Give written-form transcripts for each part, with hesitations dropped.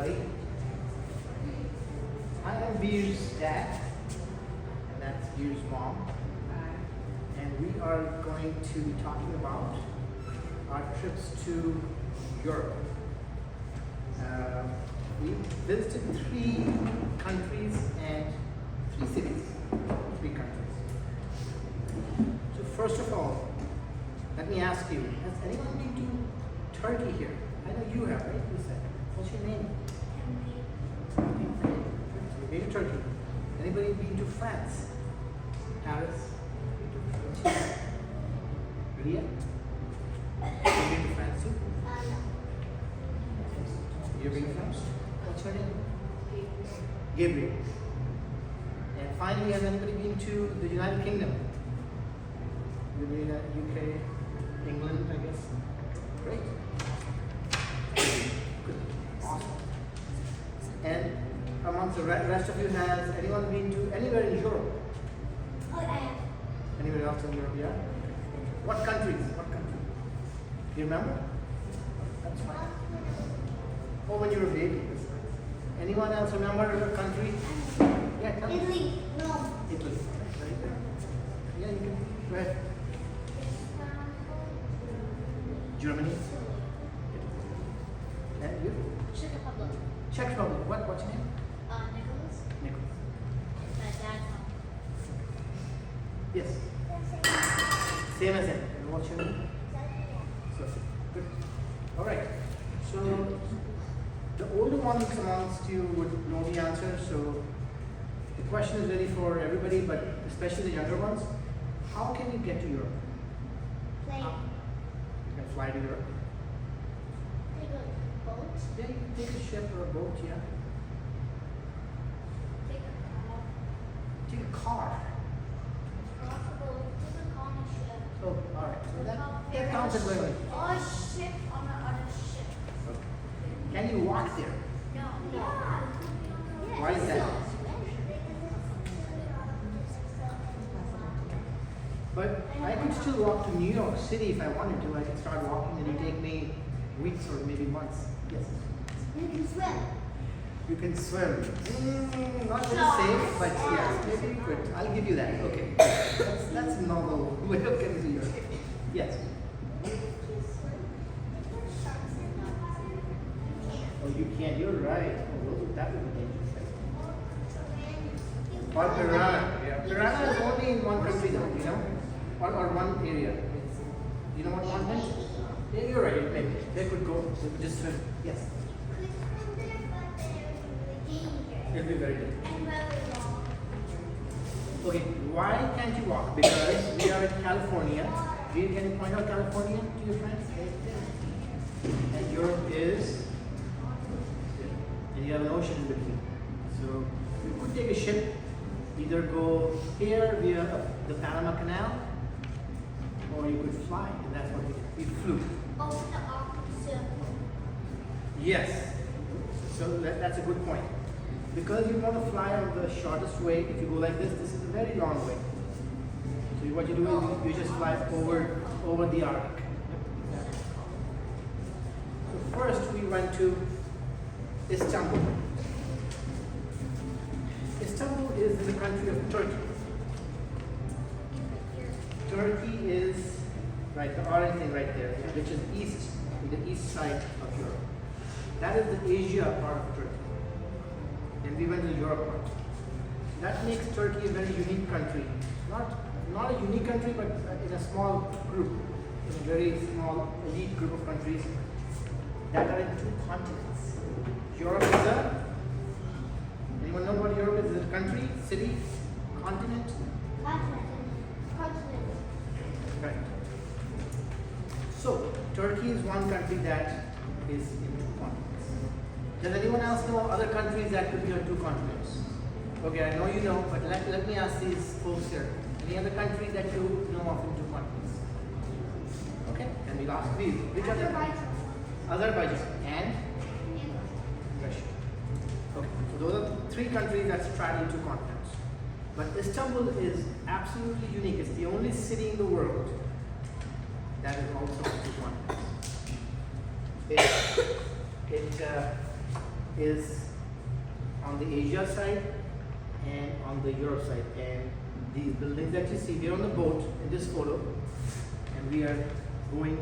everybody. I am Veer's dad, and that's Veer's mom. And we are going to be talking about our trips to Europe. We visited 3 countries and 3 cities. 3 countries. So first of all, let me ask you, has anyone been to Turkey here? I know you have, right? You said. What's your name? Okay. So you've been to Turkey. Anybody been to France? Paris? Ria? You've been to France too? You've been to France? What's your name? Gabriel. And finally, has anybody been to the United Kingdom? You've been to UK, England, I guess. Great. Good. Awesome. And amongst the rest of you, has anyone been to anywhere in Europe? Oh, I have. Anywhere else in Europe? Yeah. What countries? What country? Do you remember? That's fine. Oh, when you were a baby. That's nice. Anyone else remember a country? Yeah, tell me. Italy. No. Italy. Very good. Yeah, you can. Go ahead. Germany. And you? Czech Republic. Czech Republic. What's your name? Nicholas. Nicholas. It's my dad's home. Yes. Same as him. And what's your name? Sophie. Good. All right. So the older ones amongst you would know the answer. So the question is really for everybody, but especially the younger ones. How can you get to Europe? Plane. You can fly to Europe. Take a boat. Yeah, you can take a ship or a boat. Yeah. Take a car. Take a car. Possible. Take a car and a ship. Oh, all right. So that counts as well. Or a ship on a ship. Can you walk there? No. Yeah. Why is that? But I could still walk to New York City if I wanted to. I could start walking and it would take me weeks or maybe months. Yes. You can swim. You can swim. Not very safe, but yes, maybe you could. I'll give you that. Okay. That's a novel way of getting to Europe. Yes. Oh, you can't. You're right. Oh, that would be dangerous. Or piranha. Yeah. Piranha is only in one country though, you know? Or one area. You know what one is? Yeah, you're right. They could go, they could just swim. Yes. It'll be very dangerous. And really long. Okay, why can't you walk? Because we are in California. Can you point out California to your friends? And Europe is, and you have an ocean in between. So you could take a ship, either go here via the Panama Canal, or you could fly, and that's what we did. We flew. Oh, the opposite. Yes. So that's a good point. Because you want to fly on the shortest way, if you go like this is a very long way. So what you do is you just fly over the Arctic. So first we went to Istanbul. Istanbul is in the country of Turkey. Turkey is right, the orange thing right there, which is the east side of Europe. That is the Asia part of Turkey. And we went to the Europe part. That makes Turkey a very unique country. Not a unique country, but in a small group, in a very small elite group of countries that are in 2 continents. Europe is anyone know what Europe is? Is it a country, city, continent? Continent. Right. So Turkey is one country that is in 2 continents. Does anyone else know other countries that could be on 2 continents? Okay, I know you know, but let me ask these folks here. Any other country that you know of in 2 continents? Okay, and we'll ask these. Which other? Azerbaijan and Russia. Okay, so those are 3 countries that straddle 2 continents. But Istanbul is absolutely unique. It's the only city in the world that is also on 2 continents. It is on the Asia side and on the Europe side. And these buildings that you see, we're on the boat in this photo, and we are going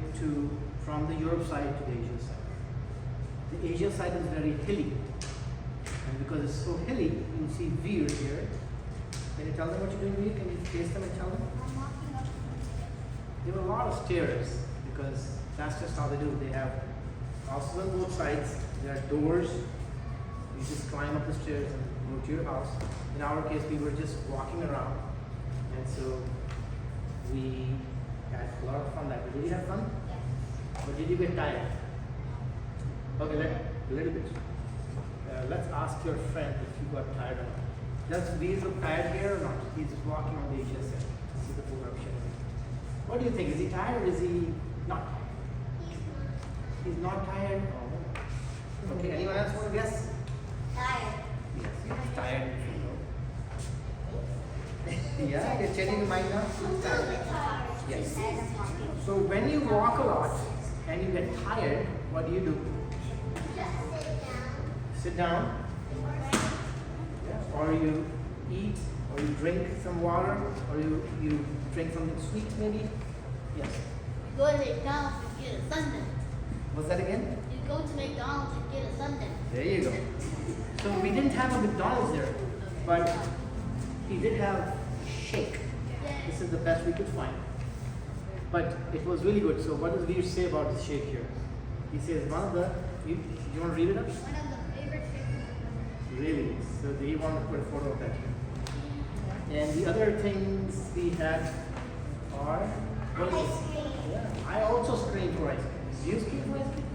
from the Europe side to the Asia side. The Asia side is very hilly, and because it's so hilly, you see Veer here. Can you tell them what you're doing, Veer? Can you face them and tell them? I'm walking up There were a lot of stairs because that's just how they do. They have houses on both sides. There are doors. You just climb up the stairs and go to your house. In our case, we were just walking around, and so we had a lot of fun that way. Did you have fun? Yes. Or did you get tired? Okay, a little bit. Let's ask your friend if you got tired or not. Does Veer look tired here or not? He's walking on the Asia side. See the polar ocean. What do you think? Is he tired or is he not? He's not tired? Oh. Okay, anyone else want to guess? Tired. Yes, he's tired. Yeah, you're changing your mind now? He's tired. Yes. So when you walk a lot and you get tired, what do? Just Sit sit down. down. Yeah. Or you eat, or you drink some water, or you drink something sweet maybe? Yes. You go to McDonald's and get a sundae. What's that again? You go to McDonald's and get a sundae. There you go. So we didn't have a McDonald's there, but he did have a shake. This is the best we could find. But it was really good. So what does Veer say about the shake here? He says one of the, you want to read it up? One of the favorite things. Really? So do you want to put a photo of that here? And the other things we had are, what is Ice this? cream. Yeah, I also scream for ice cream. Do you scream for ice cream?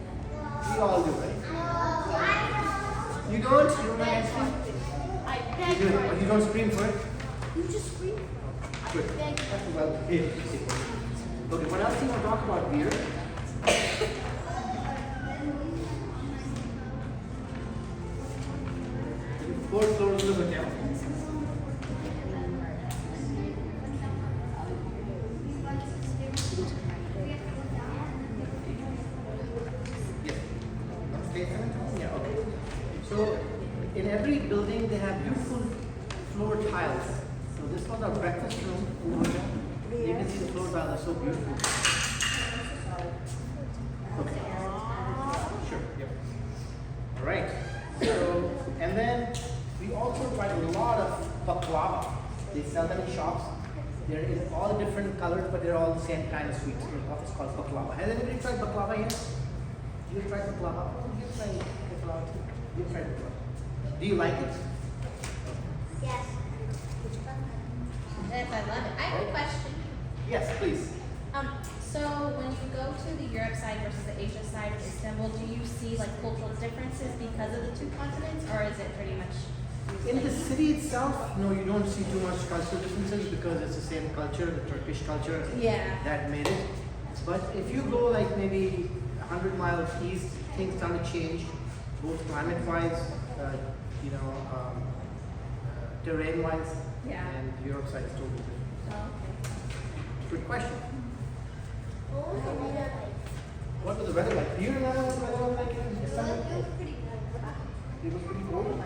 We all do, right? You don't? You don't like ice cream? I You beg do, for but it. you don't scream for it? You just scream for it. Good. I beg for it. Well, here. Okay, what else do you want to talk about, Veer? Fourth floor of the hotel. Yes. Yeah, okay. So in every building they have beautiful floor tiles. So this was our breakfast room in the hotel. You can see the floor tiles are so beautiful. Okay. Sure. Yep. All right. So and then we also tried a lot of baklava. They sell them in shops. They're in all different colors, but they're all the same kind of sweets. It's called baklava. Has anybody tried baklava here? You tried baklava? Oh, you tried baklava too. You tried baklava. Do you like it? Yes. Yes, I love it. I have a question. Yes, please. So when you go to the Europe side versus the Asia side of Istanbul, do you see like cultural differences because of the two continents, or is it pretty much In the city itself, no, you don't see too much cultural differences because it's the same culture, the Turkish culture Yeah. that made it. But if you go like maybe 100 miles east, things start to change, both climate-wise, terrain-wise, Yeah. and Europe side is totally different. Oh, okay. Good question. What was the weather like? What was the weather like? Do you remember what the weather was like in Istanbul? It was pretty good. It was pretty cold.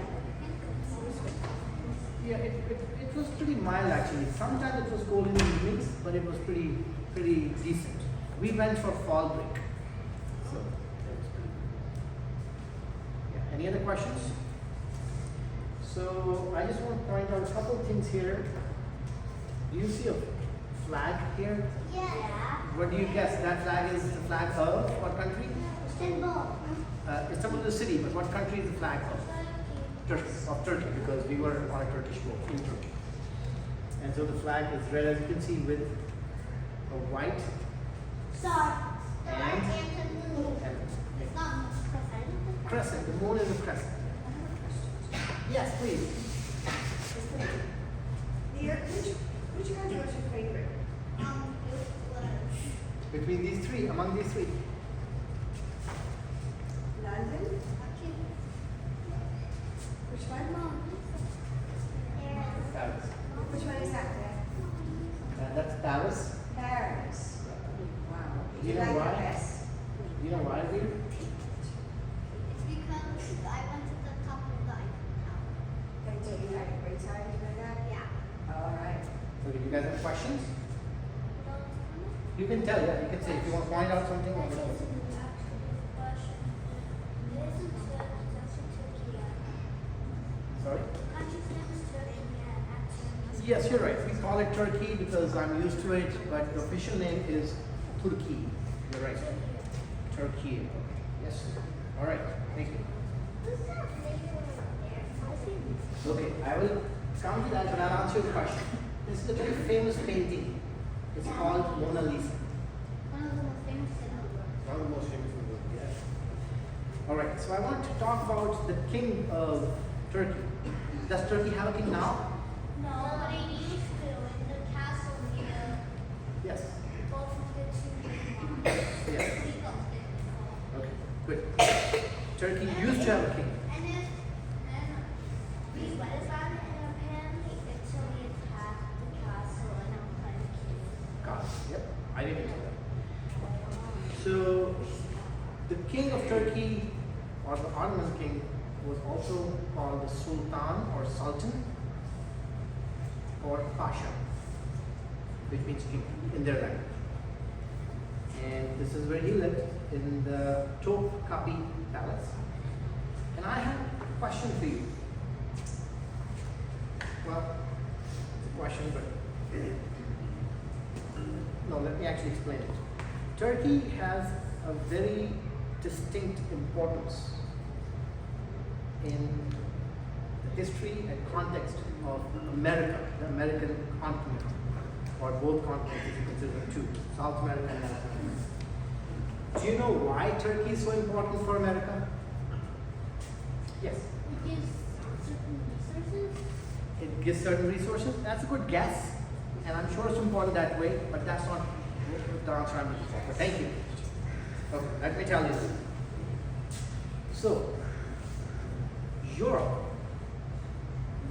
Yeah, it was pretty mild actually. Sometimes it was cold in the evenings, but it was pretty decent. We went for fall break, so that was pretty good. Yeah. Any other questions? So I just want to point out a couple of things here. Do you see a flag here? Yeah. What do you guess? That flag is the flag of what country? Istanbul. Istanbul is the city, but what country is the flag of? Turkey, because we were on a Turkish boat in Turkey. And so the flag is red, as you can see, with a white Star. And? And the moon. and It's not crescent. crescent. The moon is a crescent. Yes, please. Which country was your favorite? It was Between these three, among these three. London? Which one? Paris. Which one is that? That's Paris. Paris. Wow. You You know like why? the best? You know why, Veer? It's because went to the top of the Eiffel Tower. Okay, so you had a great time doing that? Yeah. All right. So, do you guys have questions? No, You can tell, yeah. You can say if you want to find out something. Or whatever. Sorry? Yes, you're right. We call it Turkey because I'm used to it, but the official name is Turkey. You're right. Turkey. Yes. All right. Thank you. Okay, I will come to that, but I'll answer your question. This is a very famous painting. It's called Mona Lisa. One of the most famous in the world. One of the most famous in the world. Yes. All right. So I want to talk about the king of Turkey. Does Turkey have a king now? No, but it used to in the castle near Yes. both of the two main ones. Yes. We built it. Okay. Good. Turkey used to have a king. And we read about it, and apparently Italy attacked the castle and outplayed the king. God. Yep. I didn't know that. So the king of Turkey, or the Ottoman king, was also called the Sultan or Sultan or Pasha, which means king in their language. And this is where he lived, in the Topkapi Palace. And I have a question for you. Well, it's a question, but no, let me actually explain it. Turkey has a very distinct importance in the history and context of America, the American continent, or both continents if you consider them two, South America and North America. Do you know why Turkey is so important for America? Yes. It gives certain resources. It gives certain resources. That's a good guess, and I'm sure it's important that way, but that's not the answer I'm looking for. But thank you. Okay, let me tell you. So, Europe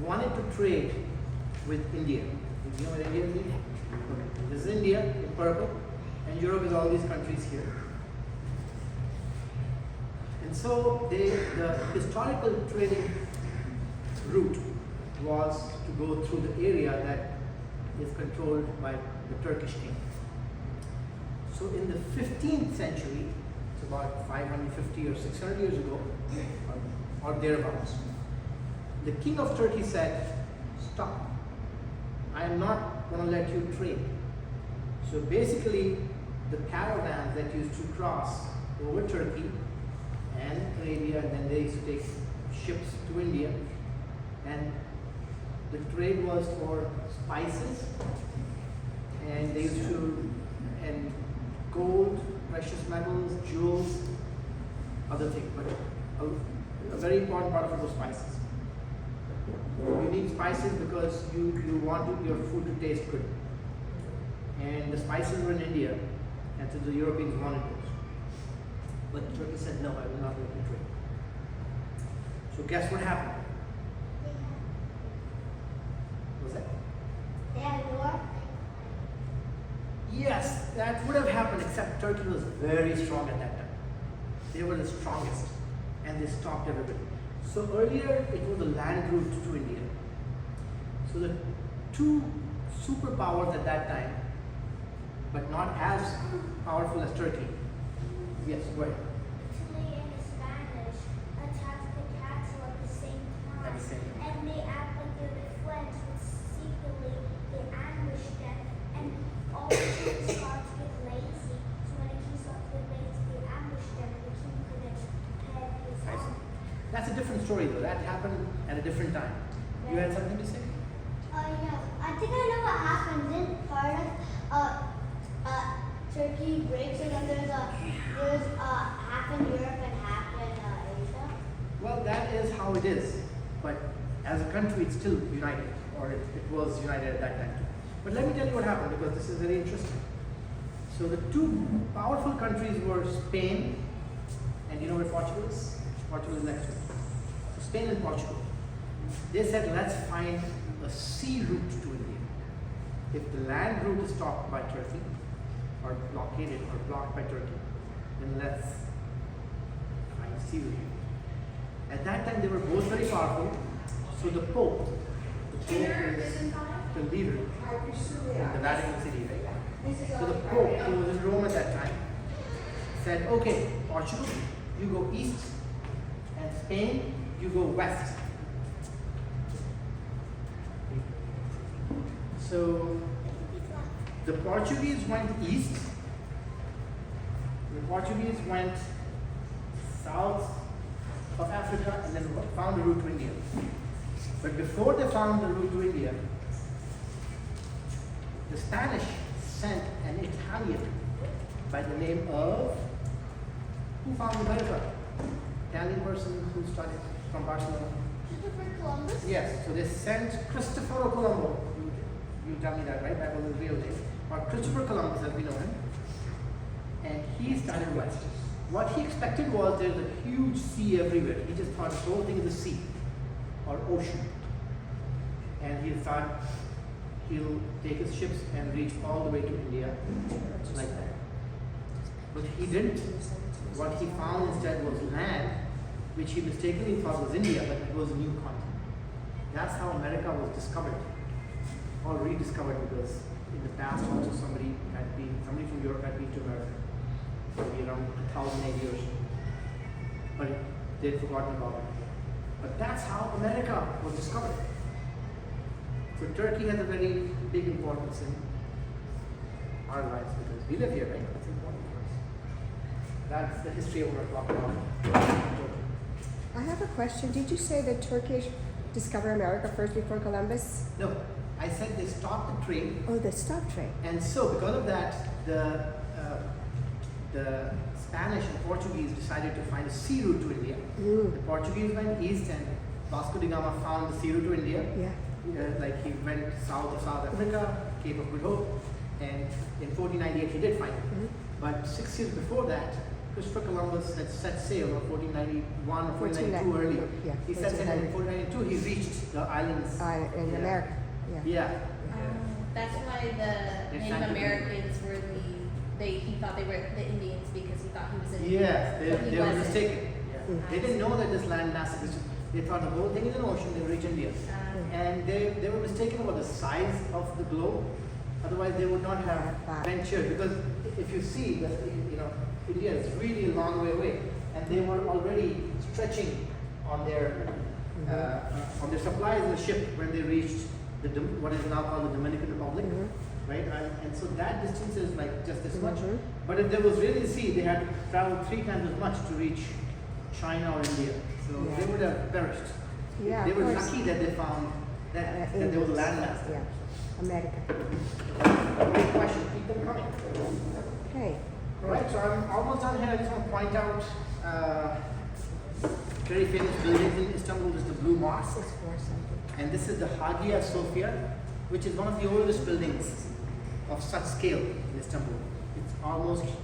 wanted to trade with India. You know what India is? Okay. This is India in purple, and Europe is all these countries here. And so the historical trading route was to go through the area that is controlled by the Turkish king. So in the 15th century, it's about 550 or 600 years ago, or thereabouts, the king of Turkey said, stop, I am not going to let you trade. So basically, the caravans that used to cross over Turkey and Arabia, and then they used to take ships to India, and the trade was for spices, and they used to, and gold, precious metals, jewels, other things, but a very important part of it was spices. You need spices because you want your food to taste good. And the spices were in India, and so the Europeans wanted those. But Turkey said, no, I will not let you trade. So guess what happened? What was that? They had war. Yes, that would have happened, except Turkey was very strong at that time. They were the strongest, and they stopped everybody. So earlier, it was a land route to India. So the two superpowers at that time, but not as powerful as Turkey. Yes, go ahead. Italy and the Spanish attacked the castle at the same time. At the same time. And they act like they're the friends, but secretly they ambushed them. And all the troops started to get lazy. So when the king started to get lazy, they ambushed them, and the king couldn't head his I see. army. That's a different story though. That happened at a different time. You had something to say? Yeah. I think I know what happened. Didn't part of Turkey break so that there's half in Europe and half in Asia? Well, that is how it is. But as a country, it's still united, or it was united at that time too. But let me tell you what happened, because this is very interesting. So the two powerful countries were Spain, and you know where Portugal is? Portugal is next to it. So Spain and Portugal. They said, let's find a sea route to India. If the land route is stopped by Turkey, or blockaded or blocked by Turkey, then let's find sea route. that time they were both very powerful. So the Pope is the leader in the Vatican City, right? So the Pope, who was in Rome at that time, said, okay, Portugal, you go east, and Spain, you go west. So the Portuguese went east, the Portuguese went south of Africa and then found the route to India. But before they found the route to India, the Spanish sent an Italian by the name of, who found America? Italian person who started from Barcelona. Christopher Columbus? Yes, so they sent Cristoforo Colombo. You tell me that, right? That was his real name. Or Christopher Columbus, as we know him. And he started west. What he expected was there's a huge sea everywhere. He just thought the whole thing is a sea or ocean. And he thought he'll take his ships and reach all the way to India like that. But he didn't. What he found instead was land, which he mistakenly thought was India, but it was a new continent. That's how America was discovered, or rediscovered, because in the past also somebody from Europe had been to America, maybe around 1,000 AD or so. But they'd forgotten about it. But that's how America was discovered. So Turkey has a very big importance in our lives because we live here, right? It's important for us. That's the history I want to talk about. I have a question. Did you say the Turkish discovered America first before Columbus? No, I said they stopped the trade, Oh, the stop trade. and so because of that, the Spanish and Portuguese decided to find a sea route to India. Mm. The Portuguese went east, and Vasco da Gama found the sea route to India. Yeah. Like he went south of South Africa, Cape of Good Hope, and in 1498 he did find it. Mhm. But 6 years before that, Christopher Columbus had set sail in 1491 or 1492 earlier. Yeah, He set sail in 1492, he reached the islands. In Yeah. America. Yeah. Yeah. That's why the They're Native trying to- Americans were he thought they were the Indians because he thought he was an Yes, Indian. But he they were wasn't. mistaken. Yeah. Mm. They didn't know that this land mass existed. They thought the whole thing is an ocean, they reach India. And they were mistaken about the size of the globe. Otherwise, they would not have ventured. Because if you see, India is really a long way away, and they were already stretching on their supplies in the ship when they reached what is now called the Dominican Republic, Mhm. right? And so that distance is like just this much. Mhm. But if there was really a sea, they had to travel 3 times as much to reach China or India. So Yeah. they would have perished. Yeah, They of were course. lucky that they found that there was a landmass. Yeah. America. Good question. Keep them coming. Okay. All right, so I'm almost done here. I just want to point out very famous buildings in Istanbul. This is the Blue Mosque, 6 4 something. and this is the Hagia Sophia, which is one of the oldest buildings of such scale in Istanbul.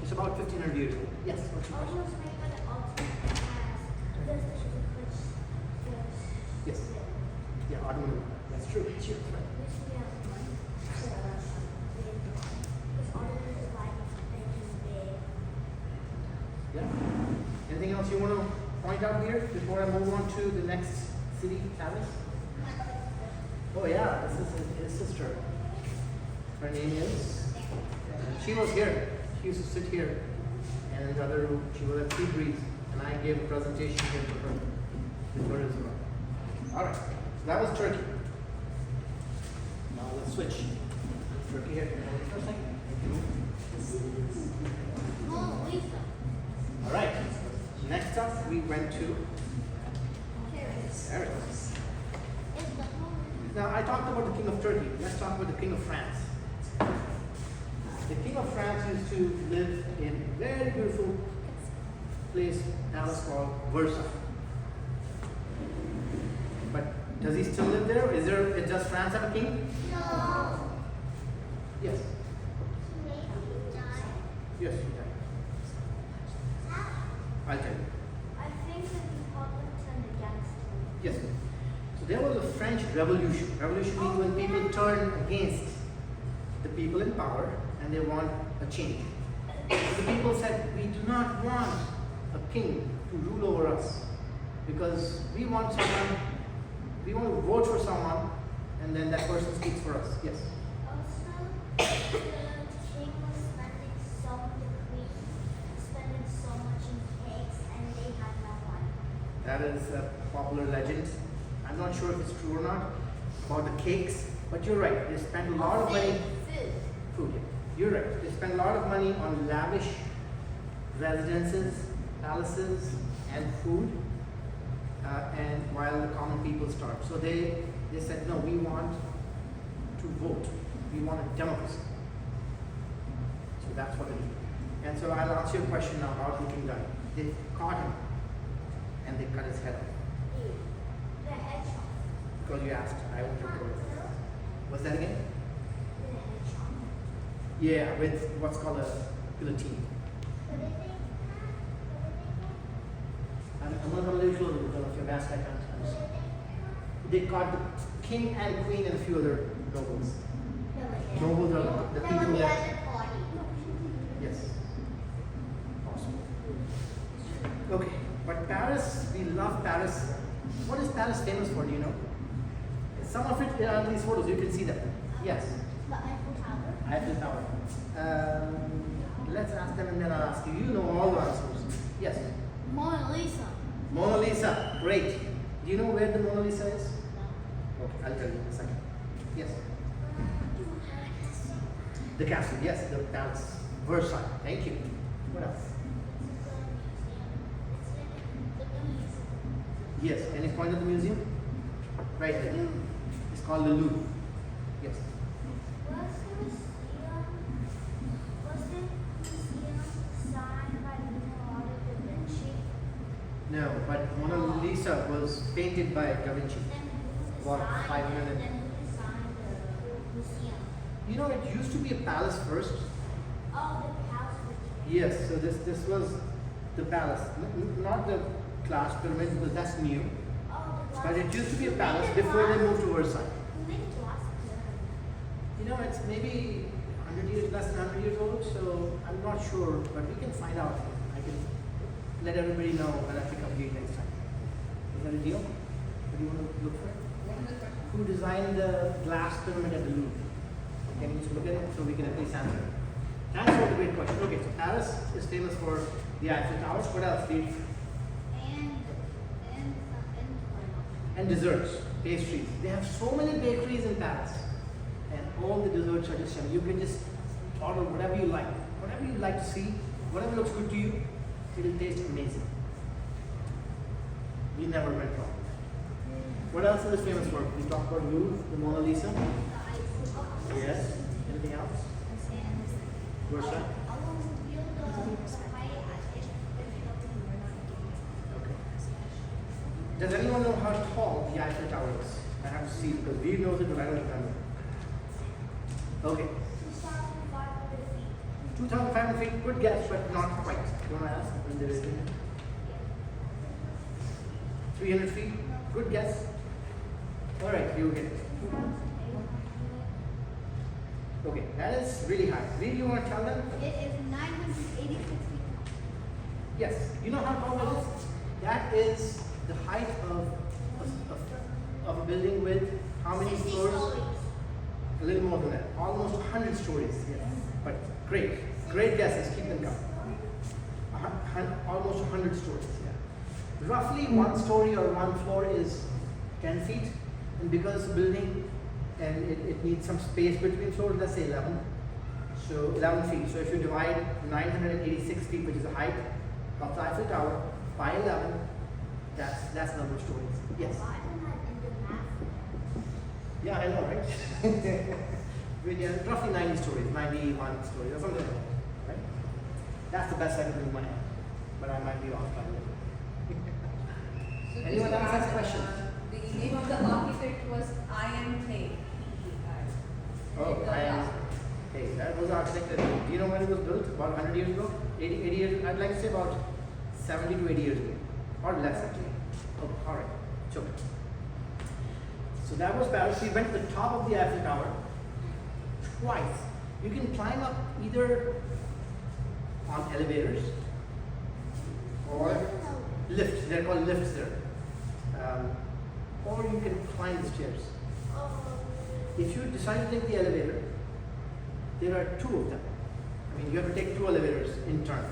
It's about 1500 years old. Yes. What's your question? Almost made by the ultimate has this is a French. Yes. Yeah, Ottoman. That's true. It's your friend. Yeah. Anything else you want to point out here before I move on to the next city, Paris? Oh yeah, this is his sister. Her name is. She was here. She used to sit here, and in the other room she was at Sea Breeze, and I gave a presentation here to her before as well. All right, so that was Turkey. Now let's switch. Turkey here. For a second. All right. Next up, we went to Paris. Now, I talked about the King of Turkey. Let's talk about the King of France. The King of France used to live in a very beautiful palace called Versailles. But does he still live there? Does France have a king? No. Yes. Maybe die. Yes, he died. I'll tell you. I think the Republic turned against him. Yes. So there was a French Revolution. Revolution means when people turn against the people in power and they want a change. So the people said, we do not want a king to rule over us. because we want to vote for someone, and then that person speaks for us. Yes. Also, the king was spending the queen spending so much in cakes, and they had no money. That is a popular legend. I'm not sure if it's true or not about the cakes, but you're right. They spent a lot of money. Food. Yeah. You're right. They spent a lot of money on lavish residences, palaces, and food, and while the common people starved. So they said, no, we want to vote. We want a democracy. So that's what they did. And so I'll answer your question now about the king died. They caught him and they cut his head off. The hedgehog. Because you asked, I won't remember. What's that again? The hedgehog. Yeah, with what's called a guillotine. What did they I'm going to come a little closer because if you've asked, I can't understand. They caught the king and queen and a few other nobles. Nobles are the people that. Yes. Awesome. Okay, but Paris, we love Paris. What is Paris famous for? Do you know? Some of it are on these photos. You can see them. Yes. The Eiffel Tower. Eiffel Tower. Let's ask them and then I'll ask you. You know all the answers. Yes. Mona Lisa. Mona Lisa. Great. Do you know where the Mona Lisa is? Okay, I'll tell you in a second. Yes. The castle. Yes, the palace. Versailles. Thank you. What else? Yes. Any point of the museum? Right there. It's called the Louvre. Yes. Was the museum signed by Leonardo da Vinci? No, but Mona Lisa was painted by Da Vinci. Then who What, designed 500? Then who designed the museum? You know, it used to be a palace first. Oh, the palace. Yes, so this was the palace, not the glass pyramid because that's new. Oh, the glass. But it used to be a Who palace made the before they glass? moved to Versailles. Who made the glass pyramid? You know, it's maybe 100 years, less than 100 years old, so I'm not sure, but we can find out. I can let everybody know when I pick up Gate next time. Is that a deal? What do you want to look for? Who designed the glass pyramid at the Louvre? Can you just look at it so we can at least answer it? Thanks for the great question. Okay, so Paris is famous for the Eiffel Tower. What else? And desserts, pastries. They have so many bakeries in Paris, and all the desserts are just yummy. You can just order whatever you like to see, whatever looks good to you. It'll taste amazing. We never went wrong. What else is it famous for? We talked about Louvre, the Mona Lisa. Yes. Anything else? Versailles. Okay. Does anyone know how tall the Eiffel Tower is? I have to see because Veer knows it, but I don't remember. Okay. 2,500 feet. Good guess, but not quite. You want to ask when there is 300 feet. Good guess. All right, you get it. Okay, that is really high. Really, you want to tell them? It is 986 feet. Yes. You know how tall that is? That is the height of a building with how many 60 floors? stories. A little more than that. Almost 100 stories. Yes. But great. Great guesses. Keep them coming. Almost 100 stories. Yeah. Roughly one story or one floor is 10 feet. And because it's a building and it needs some space between floors, let's say 11. So 11 feet. So if you divide 986 feet, which is the height of the Eiffel Tower, by 11, that's the number of stories. Yes. Why am I in the math? Yeah, I know, right? Yeah, roughly 90 stories, 91 stories, or something like that, right? That's the best I can do in my head, but I might be off by a little. So Anyone just else to has ask, questions? The name of the architect was IMK. Oh, hey, that was architected. Do you know when it was built? About 100 years ago? 80 years? I'd like to say about 70 to 80 years ago, or less actually. Oh, all right, sure. So that was Paris. We went to the top of the Eiffel Tower twice. You can climb up either on elevators or lifts. They're called lifts there. or you can climb the stairs. Oh. If you decide to take the elevator, there are two of them. I mean, you have to take two elevators in turn.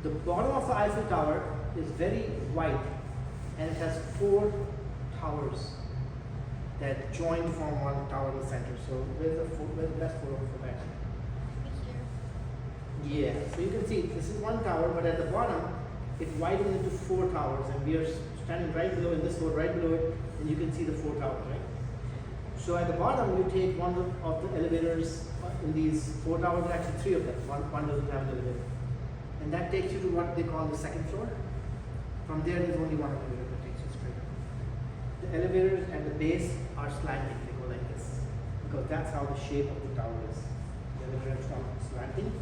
The bottom of the Eiffel Tower is very wide, and it has 4 towers that join to form one tower in the center. So where's the best photo for that? Yeah, so you can see this is one tower, but at the bottom it widens into 4 towers, and we are standing right below in this road, right below it, and you can see the 4 towers, right? So at the bottom you take one of the elevators in these 4 towers. There are actually 3 of them. One doesn't have an elevator, and that takes you to what they call the second floor. From there, there's only one elevator that takes you straight up. The elevators at the base are slanting; they go like this because that's how the shape of the tower is. The elevator is slanting.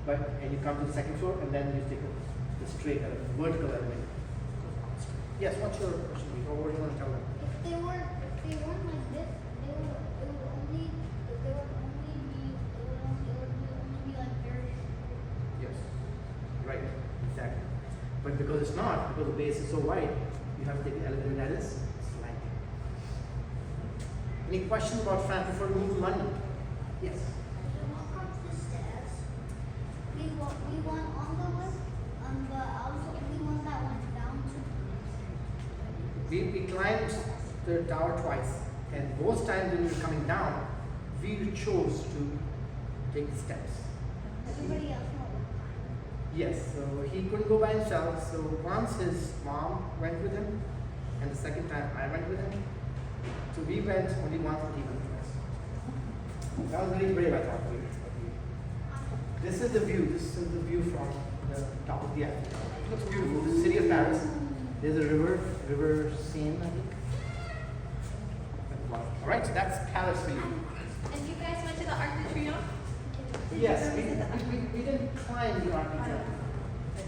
And you come to the second floor, and then you take the straight vertical elevator. Yes, what's your question? Or what do you want to tell them? If they weren't like this, it would only be like very short. Yes, right, exactly. But because it's not, because the base is so wide, you have to take the elevator that is slanting. Any questions about France before we move to London? Yes. We walk up the stairs. We want on the lift, but also we want that one down to. We climbed the tower twice, and both times when we were coming down, we chose to take the steps. Everybody else won't. Yes, so he couldn't go by himself, so once his mom went with him, and the second time I went with him. So we went only once, but he went twice. That was very brave, I thought. This is the view. This is the view from the top of the Eiffel Tower. It looks beautiful. This is the city of Paris. There's a river Seine, I think. All right, so that's Paris for you. And you guys went to the Arc de Triomphe? Yes, we didn't climb the Arc de Triomphe.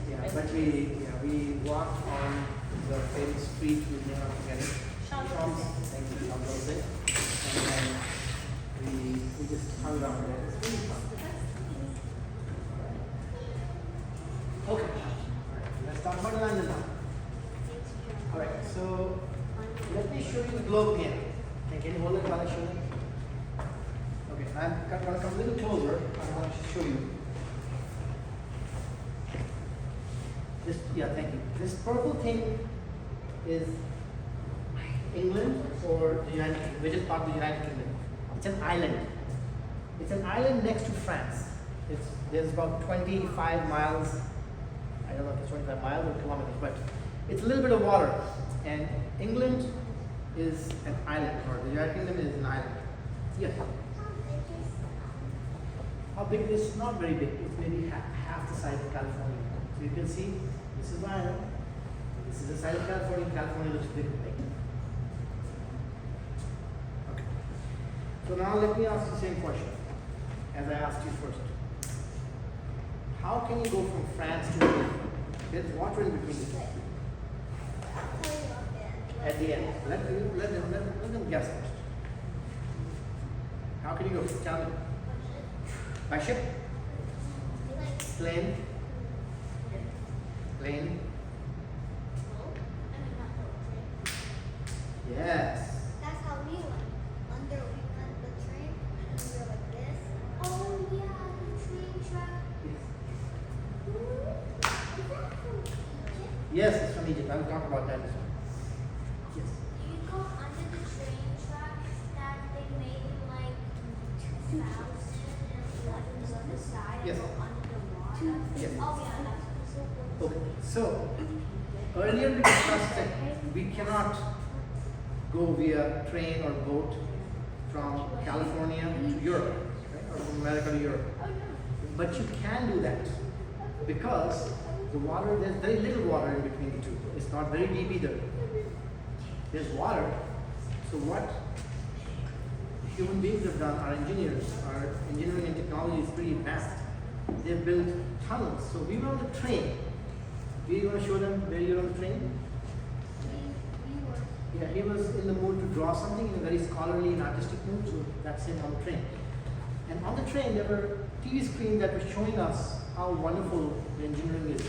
Yeah, but we walked on the famous street we never forget it. Champs-Élysées. Thank you, Champs-Élysées. And then we just hung around there. It's really fun. Okay. All right. Let's talk about London now. All right. So let me show you the globe again. Can you hold it while I show you? Okay. I'm going to come a little closer. I want to show you. Thank you. This purple thing is England or the United Kingdom, which is part of the United Kingdom. It's an island. It's an island next to France. There's about 25 miles. I don't know if it's 25 miles or kilometers, but it's a little bit of water. And England is an island, or the United Kingdom is an island. Yes. How big it is? Not very big. It's maybe half the size of California. So you can see, this is the island. This is the size of California. California looks big. Okay. So now let me ask the same question as I asked you first. How can you go from France to Italy? There's water in between the two. At the end. Let them guess first. How can you go? Tell me. By ship? Plane? Plane? Yes. That's how we went. We went the train, and we were like this. Oh yeah, the train track. Is that from Egypt? Yes, it's from Egypt. I will talk about that as well. Yes. You go under the train tracks that they made in like 2000, and like it was on the side. Yes. And go under the water. Yes. Oh yeah, that's so cool. Okay. So earlier we discussed that we cannot go via train or boat from California to Europe, right? Or from America to Europe. But you can do that because the water, there's very little water in between the two. It's not very deep either. There's water. So what human beings have done, our engineering and technology is pretty advanced. They've built tunnels. So we were on the train. Do you want to show them where you're on the train? Yeah, he was in the mood to draw something in a very scholarly and artistic mood, so that's him on the train. And on the train, there were TV screens that were showing us how wonderful the engineering is.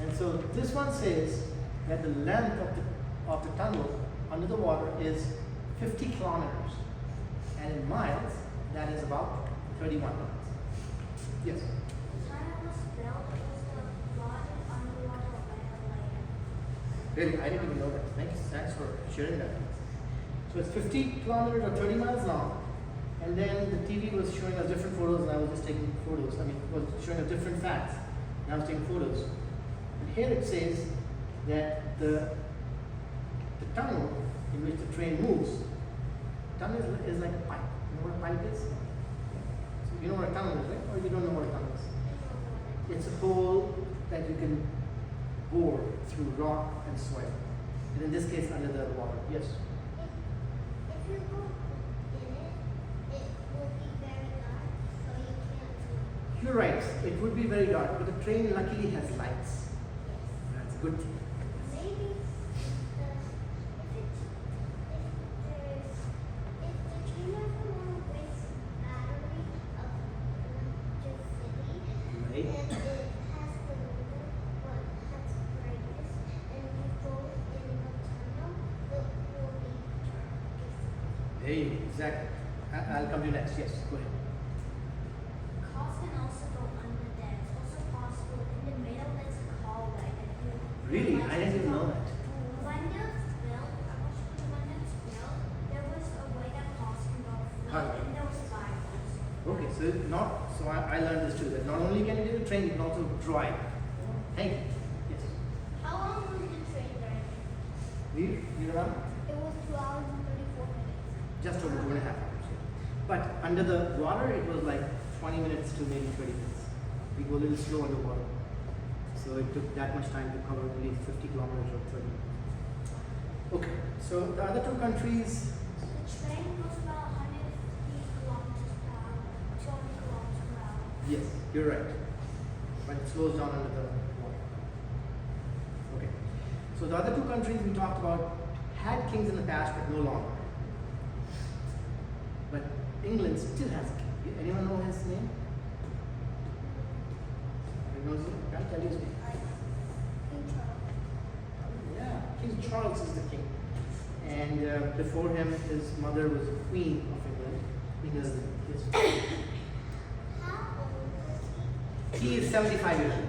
And so this one says that the length of the tunnel under the water is 50 kilometers. And in miles, that is about 31 miles. Yes? The time it was built, it was the largest underwater land. Really, I didn't even know that. Thanks for sharing that. So it's 50 kilometers or 30 miles long. And then the TV was showing us different photos and I was just taking photos. I mean, it was showing us different facts and I was taking photos. And here it says that the tunnel in which the train moves, tunnel is like a pipe. You know what a pipe is? So you know what a tunnel is, right? Or you don't know what a tunnel is? It's a hole that you can bore through rock and soil. And in this case, under the water. Yes? If you go in it, it will be very dark, so you can't see. You're right. It would be very dark, but the train luckily has lights. Yes. That's a good thing. Maybe if the train doesn't want to waste battery of electricity, Right. and it has the ruler what has brightness, and you go in the tunnel, it will be dark. Hey, exactly. I'll come to you next. Yes, go ahead. Cars can also go under there. It's also possible in the middle there's a hallway that you. Really? I didn't even know that. When it's built, I want you to when it's built, there was a way that cars can go through, Huh. and there was firefighters. Okay, so I learned this too, that not only can you do the train, you can also drive. Thank you. Yes. How long was the train ride? You remember? It was 2 hours and 34 minutes. Just over 2.5 hours. Yeah. But under the water, it was like 20 minutes to maybe 30 minutes. We go a little slow underwater. So it took that much time to cover at least 50 kilometers or 30 minutes. Okay, so the other two countries, The train goes about 150 kilometers per hour, 200 kilometers per hour. yes, you're right. But it slows down under the water. Okay. So the other two countries we talked about had kings in the past, but no longer. But England still has a king. Anyone know his name? Anyone knows him? I'll tell you his name. King Charles. Yeah, King Charles is the king. And before him, his mother was the Queen of England. Queen Elizabeth. How old was he? He is 75 years old.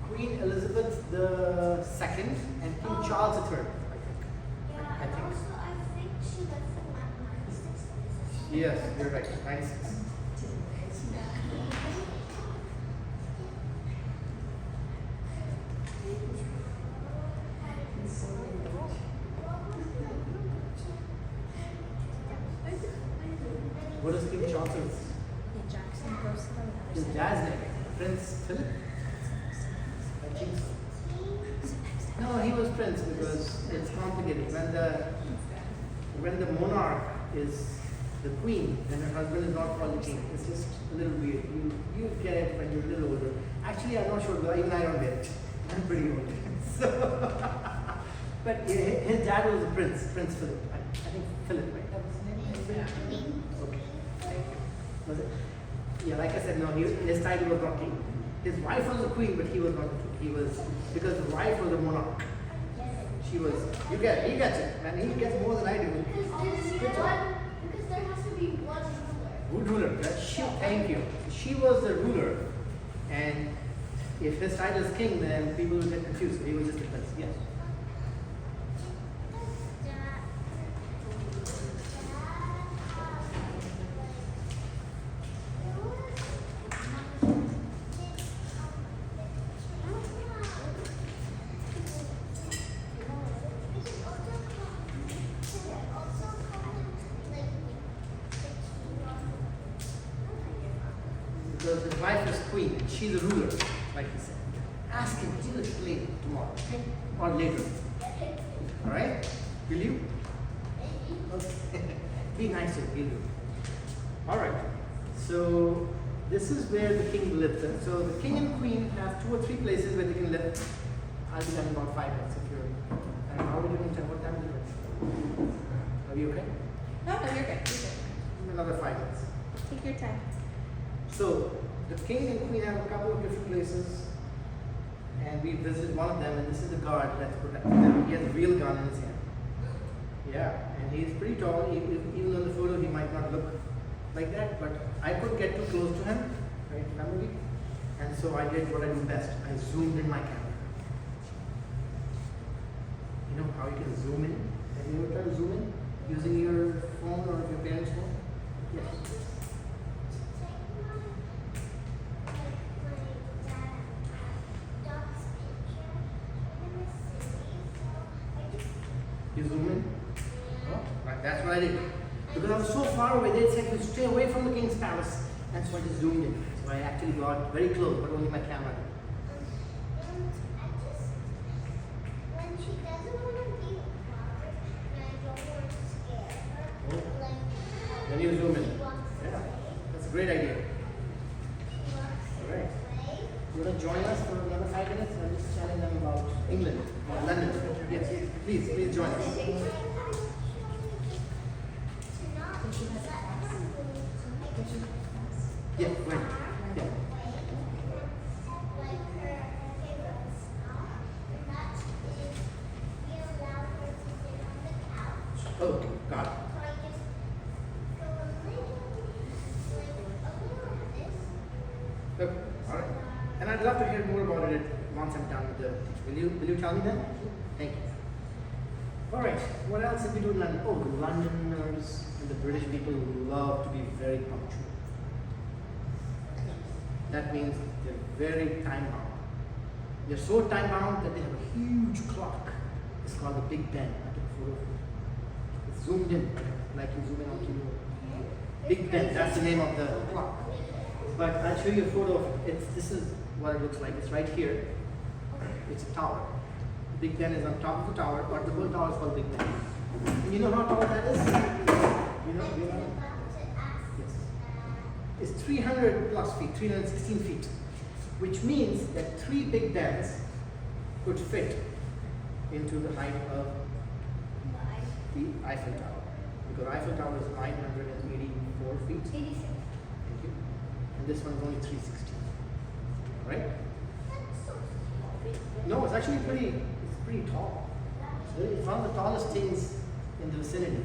Queen Elizabeth the Second and King Charles the Third, I think. I think she lives in like 96. Yes, you're right. 96. What is King Charles's? Jackson goes to the His other side. dad's name? Prince Philip? I think so. No, he was prince because it's complicated. When the monarch is the queen, then her husband is not called the king. It's just a little weird. You get it when you're a little older. Actually, I'm not sure. Even I don't get it. I'm pretty old. So, but his dad was a prince, Prince Philip. I think Philip, right? That was his name. Okay. Thank you. Was it? Yeah, like I said, no. His title was not king. His wife was the queen, but he was not the king. He was because the wife was the monarch. She was. You get it. He gets it, man. He gets more than I do. Good job. Because there has to be one ruler. Good ruler. Thank you. She was the ruler, and if his title is king, then people will get confused. He was just a prince. Yes. Because his wife is queen and she's a ruler, like he said. Ask him, he'll explain tomorrow, okay? Or later. Alright? Will you? Okay. Be nice to him, he'll do. Alright. So this is where the king lives. And so the king and queen have 2 or 3 places where they can live. I'll be done in about 5 minutes if you're. And how are we doing? What time is it? Are you okay? No, you're good. You're good. Another 5 minutes. Take your time. So The king and queen have a couple of different places, and we visited one of them, and this is the guard that's protecting them. He has a real gun in his hand. Yeah, and he's pretty tall. Even on the photo, he might not look like that, but I couldn't get too close to him, right? Remember me? And so I did what I do best. I zoomed in my camera. You know how you can zoom in? Have you ever tried to zoom in using your phone or your parents' phone? Yes. You zoom in? Oh, right, that's what I did. Because I was so far away, they said you stay away from the king's palace. And so I just zoomed in. So I actually got very close, but only my camera. When she doesn't want to be bothered, and I don't want to scare her, Oh. like, Then you zoom in. she walks Yeah, away. that's a great idea. She walks Alright. away. You want to join us for another 5 minutes? I'm just telling them about England, London. Yes, please join us. Yeah, right. Yeah. Oh, got it. Okay, all right. And I'd love to hear more about it once I'm done with the. Will you tell me then? Thank you. All right. What else did we do in London? Oh, the Londoners and the British people love to be very punctual. That means they're very time bound. They're so time bound that they have a huge clock. It's called the Big Ben. I took a photo of it. It's zoomed in, like you zoom in onto your Big Ben. That's the name of the clock. But I'll show you a photo of it. This is what it looks like. It's right here. It's a tower. The Big Ben is on top of the tower, but the whole tower is called Big Ben. And you know how tall that is? You know? Yes. It's 300 plus feet, 316 feet, which means that 3 Big Bens could fit into the height of the Eiffel Tower. Because Eiffel Tower is 984 feet. 86. Thank you. And this one is only 360. Right? No, it's actually pretty tall. It's one of the tallest things in the vicinity.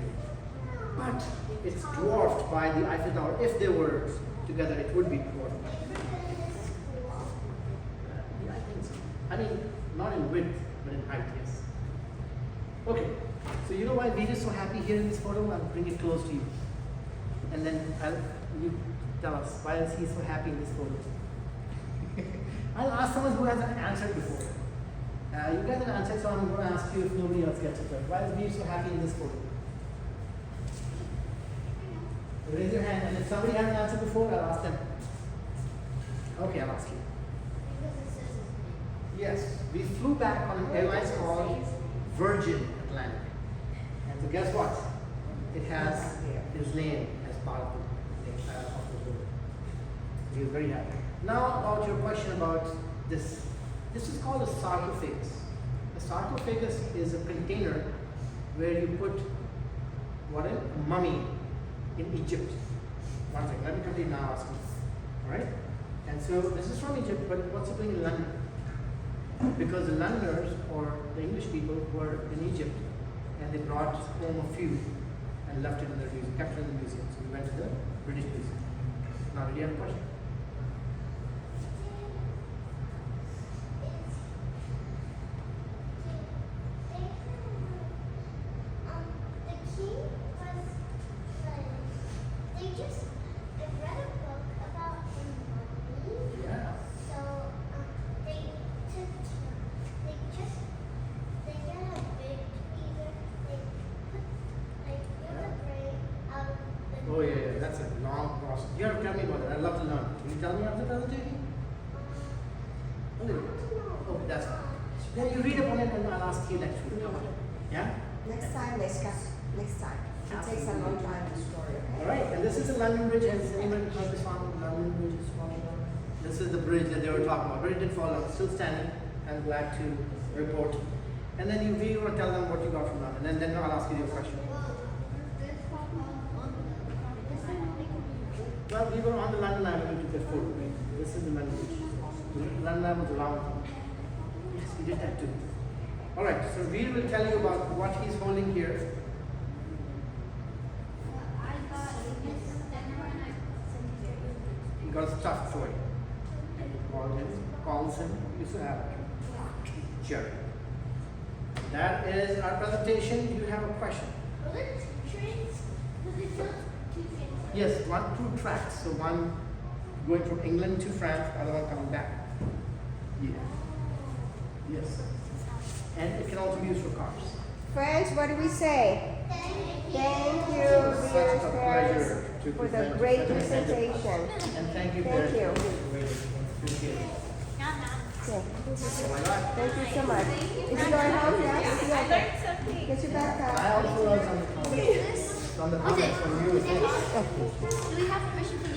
But it's dwarfed by the Eiffel Tower. If they were together, it would be dwarfed. Yeah, I think so. I mean, not in width, but in height, yes. Okay, so you know why Veer is so happy here in this photo? I'll bring it close to you. And then you tell us, why is he so happy in this photo? I'll ask someone who hasn't answered before. You guys have answered, so I'm going to ask you if nobody else gets it right. Why is Veer so happy in this photo? Raise your hand, and if somebody hasn't answered before, I'll ask them. Okay, I'll ask you. Yes, we flew back on an airline called Virgin Atlantic. And so guess what? It has his name as part of the tour. He was very happy. Now about your question about this. This is called a sarcophagus. A sarcophagus is a container where you put what in? A mummy in Egypt. One second, let me complete now asking. Alright? And so this is from Egypt, but what's it doing in London? Because the Londoners or the English people were in Egypt and they brought home a few and left it in their museum, kept it in the museum. So we went to the British Museum. Now, do you have a question? Yeah. Oh yeah, that's a long process. You have to tell me about it. I'd love to learn. Can you tell me after the presentation? A little bit. Okay, that's fine. Then you read upon it and I'll ask you next week. Yeah? Next time, next time. It takes a long time to story, okay? Alright, and this is the London Bridge. Has anyone heard this one? London Bridge is one. This is the bridge that they were talking about. But it didn't fall down. It's still standing. I'm glad to report. And then you really want to tell them what you got from London. And then I'll ask you your question. Well, we were on the London Avenue to the photo, right? This is the London Beach. The London Avenue was around. Yes, we did that too. Alright, so Veer will tell you about what he's holding here. I got He got a stuffed toy. And he calls him, used to have it. Jerry. That is our presentation. Do you have a question? Was it trains? Was it just two trains? Yes, two tracks. So one going from England to France, the other one coming back. Yeah. Yes. And it can also be used for cars. Friends, what do we say? Thank you, Such dearest a parents, pleasure to for the present great such an event. presentation. And thank you, Thank Barry. you. Really appreciate it. Okay. Oh my God. Thank you so much. Is it going home? Yes? I learned something. Get your backpack. I also learned something from the comments from you. Do we have permission to